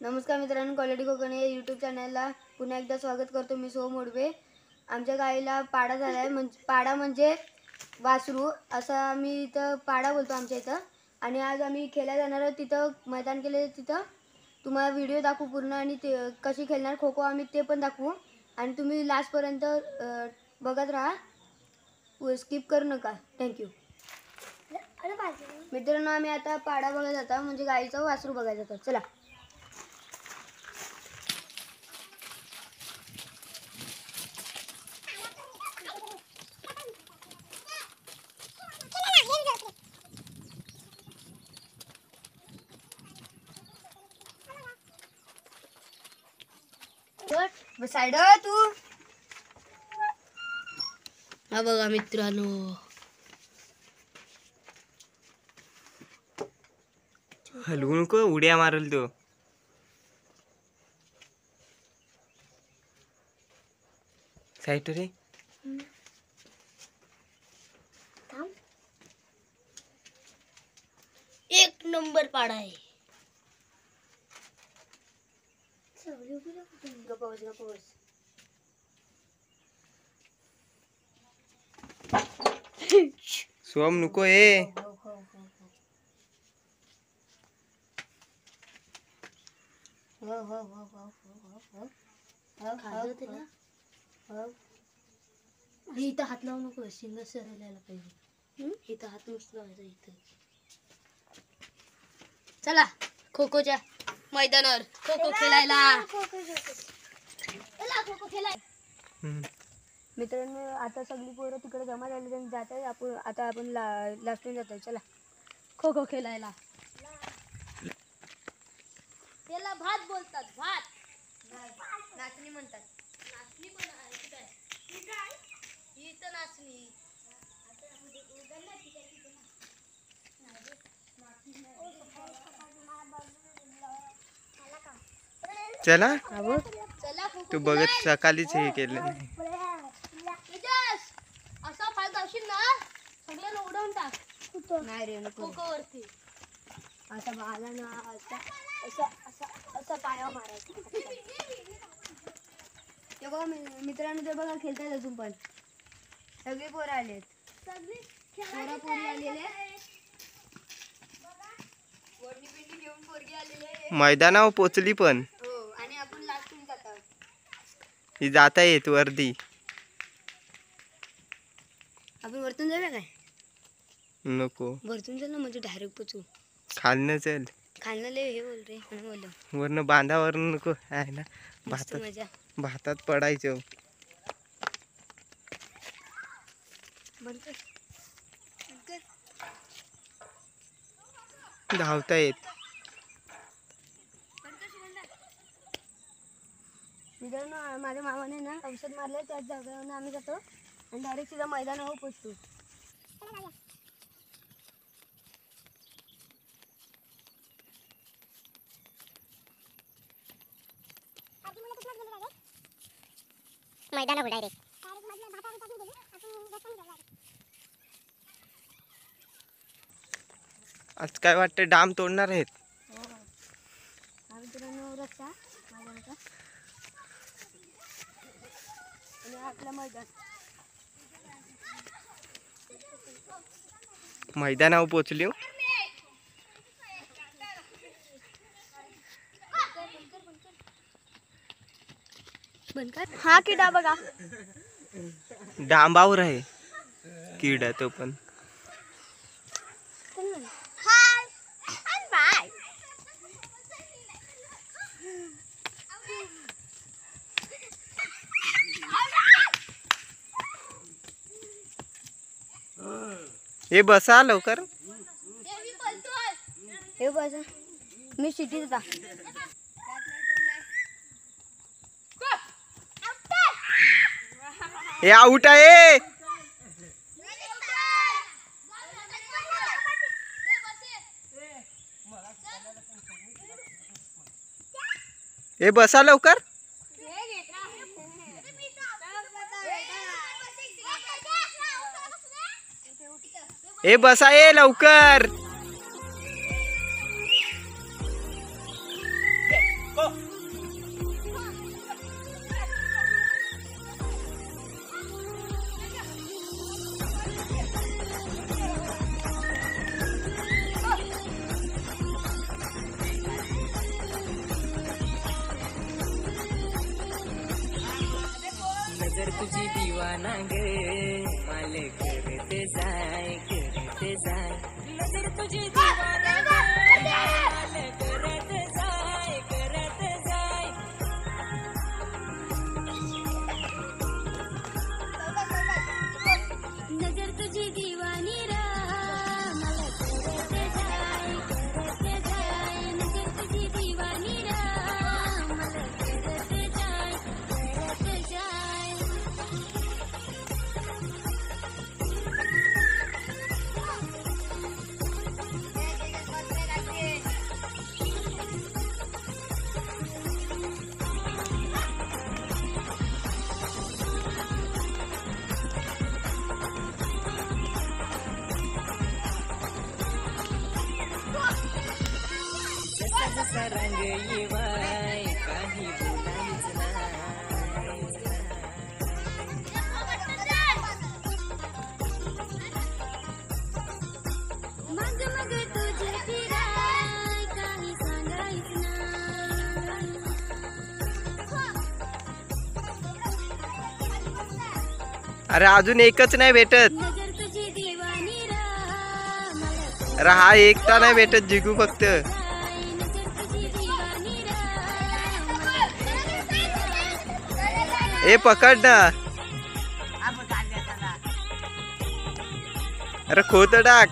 नमस्कार मित्रांनो, क्वालिटी कोकणी या यूट्यूब चॅनलला पुन्हा एकदा स्वागत करतो. मी सोहम मोडवे. आमच्या गाईला पाडा झाला आहे. पाडा म्हणजे वासरू असं आम्ही इथं पाडा बोलतो आमच्या इथं. आणि आज आम्ही खेळायला जाणार आहोत. तिथं मैदान केले, तिथं तुम्हाला व्हिडिओ दाखवू पूर्ण आणि ते कशी खेळणार खो खो आम्ही ते पण दाखवू. आणि तुम्ही लास्टपर्यंत बघत राहा, स्किप करू नका. थँक्यू. मित्रांनो, आम्ही आता पाडा बघायला जातो, म्हणजे गाईचं वासरू बघायला जातो. चला. साइड तू. हा बघा मित्रांनो, हलवू नको, उड्या मारल तो. साईट रे. एक नंबर पाडा आहे. सोम नको ए. इथं हात लावू नको, शिंग सरलायला पाहिजे. इथं हात नुसतं लावायचा इथं. चला खो खोच्या मैदानावर खो खो खेळायला. मित्रांनो, आता सगळी पोरं तिकडे जमा झाली आणि जात आहे. आपण लास्टून जात आहे. चला खो खो खेळायला. त्याला भात बोलतात, भात. नाचणी म्हणतात. नाचणी पण आहे. ही तर नाचणी. चला, चला तू बघत सकाळीच हे केलं नाही. असा पाय जाशील ना, सगळ्यांना उडवून टाक. नाही रे, नको वरती. असा आला ना, असा पाया मारायचा. ते बघा मित्रांनो, ते बघा खेळतात अजून पण. सगळे पोरं आलेत, पोरी आलेले. घेऊन पोरगी आलेले. मैदानावर पोचली पण. हो, आणि आपण लास्टून जातात. ही जाता येत वरती. आपण वरतून जाऊया काय? नको, वरतून चल ना, म्हणजे डायरेक्ट पोचू. खालनं चल. खालनं लय हे बोल रे, बोल. वरनं बांधावर नको आहे ना. मजा. भातात पडायचं. धावता येत. मित्रांनो, माझ्या मामाने ना औषध मारले, त्याच जागेवर आम्ही जातो आणि डायरेक्ट तिथं मैदानावर पोचतो. मैदानावर डायरेक्ट आज काय वाटतं, डाम तोडणार आहेत. मित्रांनो, रस्ता मैदानाचा आणि आपलं मैदानावर पोचली. हा किडा बघा, डांबावर आहे किडा तो पण. हे बसा लवकर. हे बसा, मी सिटीत होता. हे आउट आहे. हे बसा लवकर. ए बसा ये लवकर. दीवाना ग माले करते जाय नजर तुझी दीवाना ग माले करते जाय नजर तुझी दीवानी रा मला करते जाय नजर तुझी दीवानी रा मला करते जाय जसा जसा रंग येवाय काही बोलायच नाही मग मग तुझे फिराय काही सांगायच अरे अजून एकच नाही भेटत. नजर तुझी दीवानी रा मला अरे हा एकटा नाही भेटत जिगू फक्त. नजर तुझी दीवानी रा ए पकड ना. अरे खोत टाक.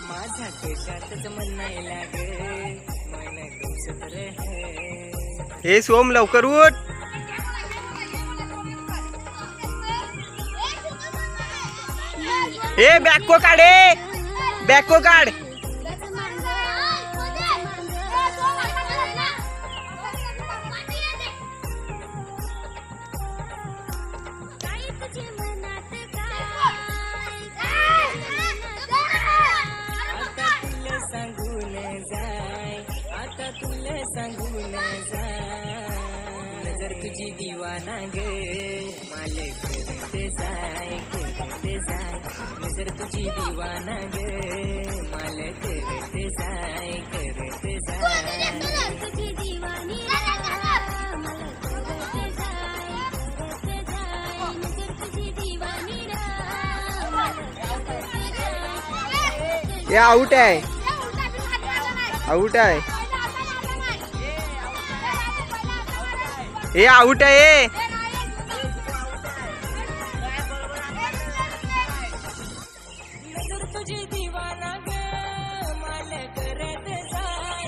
माझ्या केशातच मन नाही लागे मन गवसत रहे हे सोम लवकर उठ. ए बॅको काढ. बॅको काढ. काय तुझे मनात काय आता तुला सांगून जाय नजर तुझी दीवाना ग माले करते जाय नजर तुझी दीवाना ग माले करते जाय तुझी दीवानी रा मला करते जाय नजर तुझी दीवानी रा मला करते जाय हे आउट आहे. आउट आहे. हे आउट आहे. नजर तुझी दीवाना ग माले करते जाय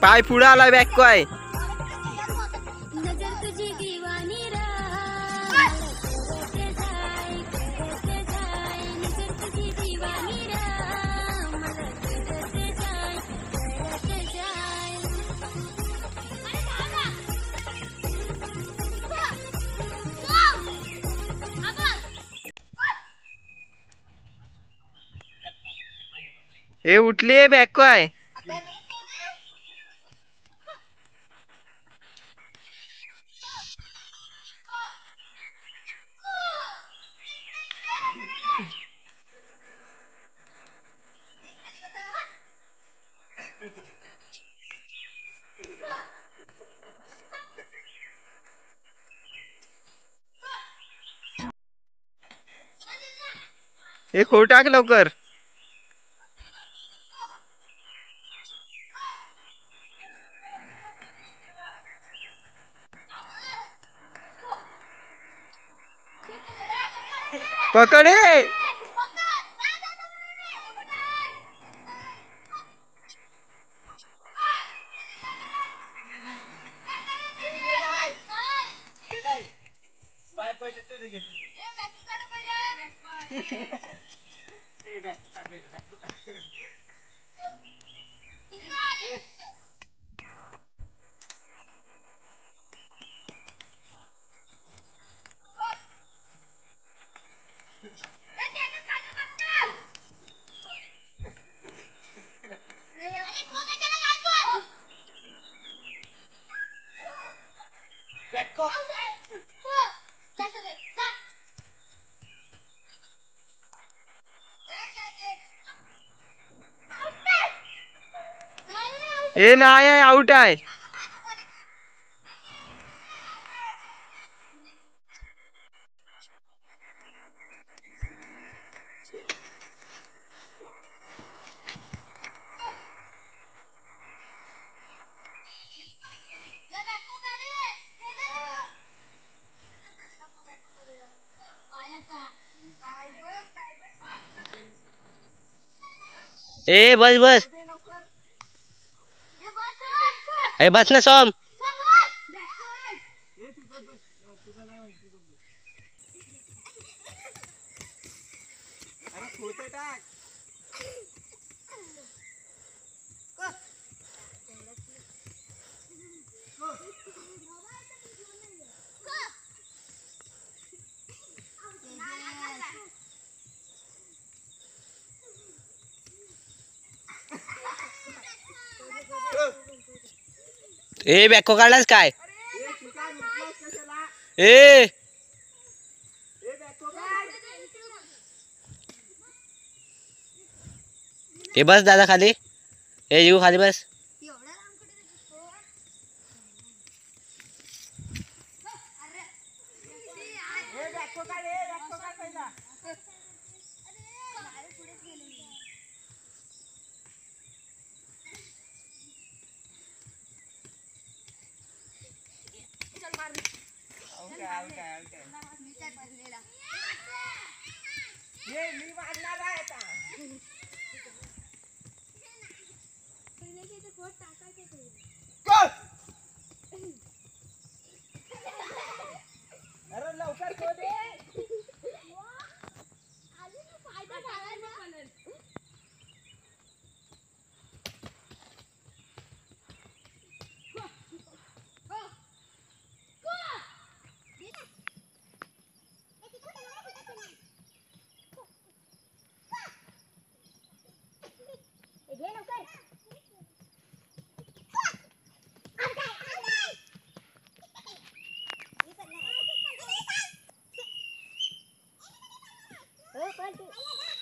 पाय पुढे आला बॅको आहे. नजर तुझी दीवानी रा मला करते जाय नजर तुझी दीवानी रा मला करते जाय हे उठली बॅको आहे. हे खो टाक लवकर. पकड. ए नाही आहे, आउट आहे. ए बस बस. ए बस ना सोम. ए बॅको काढलास काय? ए ए बस दादा खाली. ए येऊ खाली बस.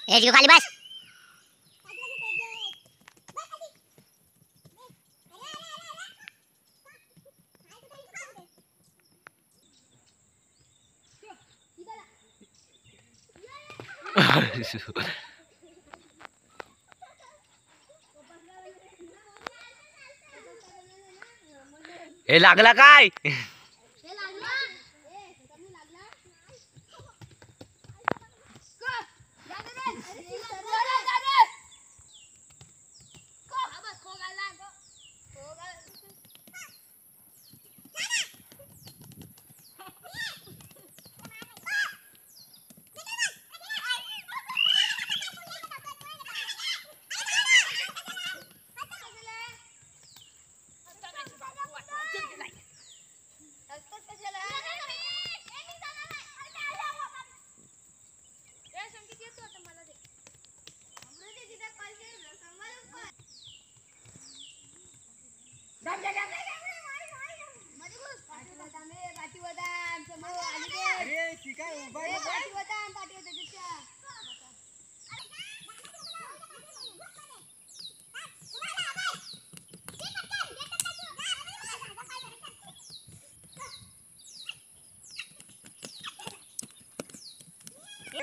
ए जीव खाली बस. ए लागला काय?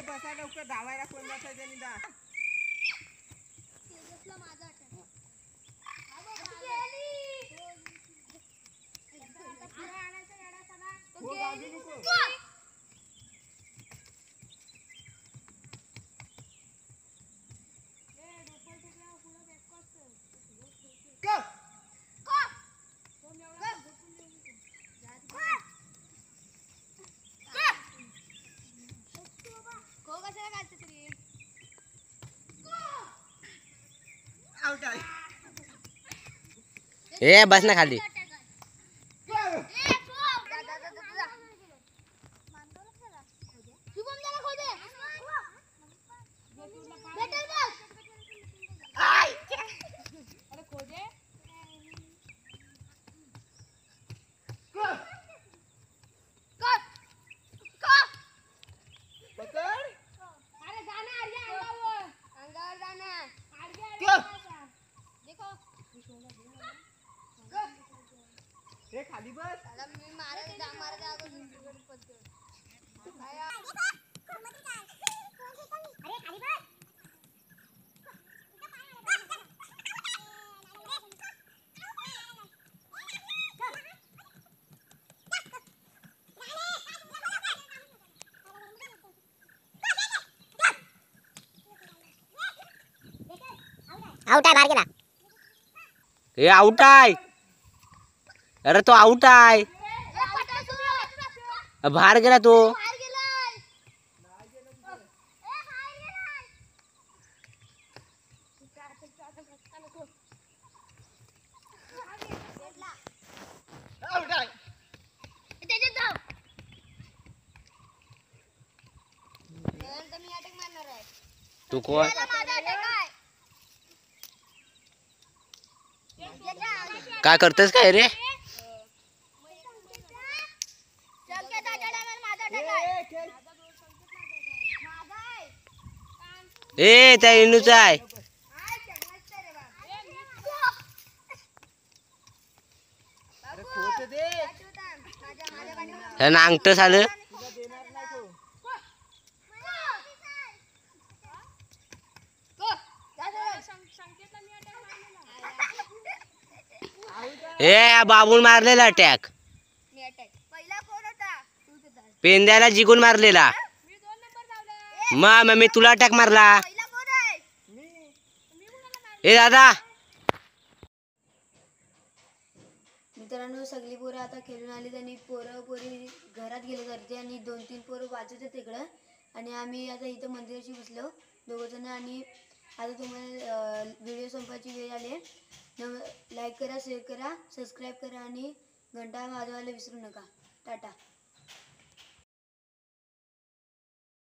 बसा लवकर धावायला कोण बसायचं निदा. ए बस ना खाली. देखो आउट आहे बाहेर गेला. हे आउट आहे. अरे तो आउट आहे. बाहेर गेला तो. तू कोण? काय करतेस काय रे? ए त्या इनूचा आहे. खोट दे. ह्यानं अंगठ झालं. देणार नाही तो. ए बाबून मारलेला अटॅक. पेंद्याला जिगून मारलेला. मग मी तुला अटॅक मारला. ए दादा. मित्रांनो सगळी पोरं आता खेळून आली आणि पोरी घरात गेले घरचे आणि 2-3 पोरं वाचत तिकडं आणि आम्ही आता इथं मंदिराशी बसलो दोघंजण. आणि आता तुम्हाला व्हिडिओ संपायची वेळ आली. लाईक करा, शेअर करा, सबस्क्राईब करा आणि घंटा वाजवायला विसरू नका. टाटा.